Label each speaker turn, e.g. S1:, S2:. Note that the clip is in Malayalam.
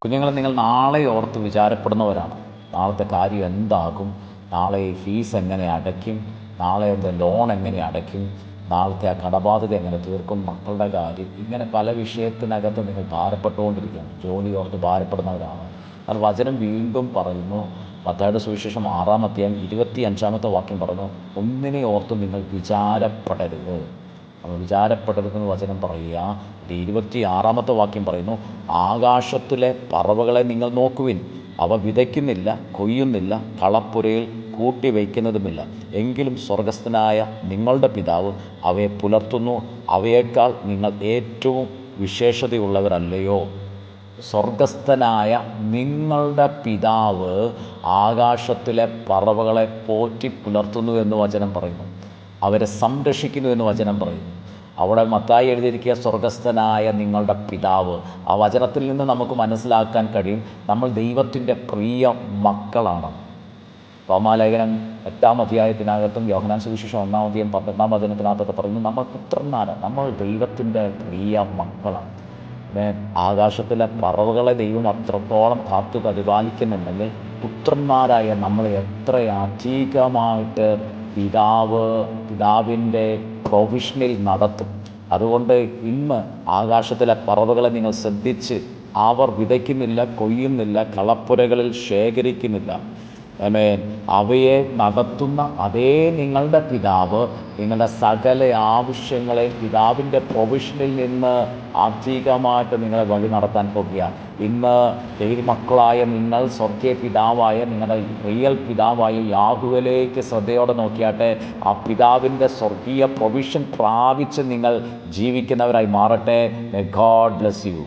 S1: കുഞ്ഞുങ്ങളെ, നിങ്ങൾ നാളെ ഓർത്ത് വിചാരപ്പെടുന്നവരാണ്. നാളത്തെ കാര്യം എന്താകും, നാളെ ഫീസ് എങ്ങനെ അടയ്ക്കും, നാളെ ലോൺ എങ്ങനെ അടയ്ക്കും, നാളത്തെ ആ കടബാധ്യത എങ്ങനെ തീർക്കും, മക്കളുടെ കാര്യം, ഇങ്ങനെ പല വിഷയത്തിനകത്ത് നിങ്ങൾ ഭാരപ്പെട്ടുകൊണ്ടിരിക്കുകയാണ്. ജോലി ഓർത്ത് ഭാരപ്പെടുന്നവരാണ്. എന്നാൽ വചനം വീണ്ടും പറയുന്നു, മത്തായിയുടെ സുവിശേഷം 6-ാം അധ്യായം 25-ാമത്തെ വാക്യം പറയുന്നു, ഒന്നിനെ ഓർത്ത് നിങ്ങൾ വിചാരപ്പെടരുത്. അപ്പോൾ വിചാരപ്പെടരുതെന്ന് വചനം പറയുക. 26-ാമത്തെ വാക്യം പറയുന്നു, ആകാശത്തിലെ പറവകളെ നിങ്ങൾ നോക്കുവിൻ, അവ വിതയ്ക്കുന്നില്ല, കൊയ്യുന്നില്ല, കളപ്പുരയിൽ കൂട്ടി വയ്ക്കുന്നതുമില്ല, എങ്കിലും സ്വർഗസ്ഥനായ നിങ്ങളുടെ പിതാവ് അവയെ പുലർത്തുന്നു. അവയേക്കാൾ നിങ്ങൾ ഏറ്റവും വിശേഷതയുള്ളവരല്ലയോ? സ്വർഗസ്ഥനായ നിങ്ങളുടെ പിതാവ് ആകാശത്തിലെ പറവകളെ പോറ്റി പുലർത്തുന്നു എന്ന് വചനം പറയുന്നു. അവരെ സംരക്ഷിക്കുന്നു എന്ന് വചനം പറയുന്നു. അവിടെ മത്തായി എഴുതിയിരിക്കുക സ്വർഗസ്ഥനായ നിങ്ങളുടെ പിതാവ്. ആ വചനത്തിൽ നിന്ന് നമുക്ക് മനസ്സിലാക്കാൻ കഴിയും, നമ്മൾ ദൈവത്തിൻ്റെ പ്രിയ മക്കളാണ്. റോമാലേഖനം 8-ാം അധ്യായത്തിനകത്തും യോഹന്നാൻ സുവിശേഷം 1-ാം അധ്യായം 12-ാം വചനത്തിനകത്തൊക്കെ പറയുന്നു, നമ്മൾ പുത്രന്മാരാണ്, നമ്മൾ ദൈവത്തിൻ്റെ പ്രിയ മക്കളാണ്. ആകാശത്തിലെ പറവകളെ ദൈവം അത്രത്തോളം കാത്തു പരിപാലിക്കുന്നുണ്ടെങ്കിൽ പുത്രന്മാരായ നമ്മളെ എത്ര അധികമായിട്ട് പിതാവിൻ്റെ പ്രൊവിഷനിൽ നടത്തും. അതുകൊണ്ട് ഇന്ന് ആകാശത്തിലെ പറവകളെ നിങ്ങൾ ശ്രദ്ധിച്ച്, അവർ വിതയ്ക്കുന്നില്ല, കൊയ്യുന്നില്ല, കളപ്പുരകളിൽ ശേഖരിക്കുന്നില്ല. അവയെ നടത്തുന്ന അതേ നിങ്ങളുടെ പിതാവ് നിങ്ങളുടെ സകല ആവശ്യങ്ങളെ പിതാവിൻ്റെ പ്രൊവിഷനിൽ നിന്ന് അധികമായിട്ട് നിങ്ങളെ വഴി നടത്താൻ പോകുകയാണ്. ഇന്ന് ദൈവമക്കളായ നിങ്ങൾ സ്വർഗീയ പിതാവായ നിങ്ങളുടെ റിയൽ പിതാവായ യാഹുവിലേക്ക് ശ്രദ്ധയോടെ നോക്കിയാട്ടെ. ആ പിതാവിൻ്റെ സ്വർഗീയ പ്രൊവിഷൻ പ്രാപിച്ച് നിങ്ങൾ ജീവിക്കുന്നവരായി മാറട്ടെ. May God bless you.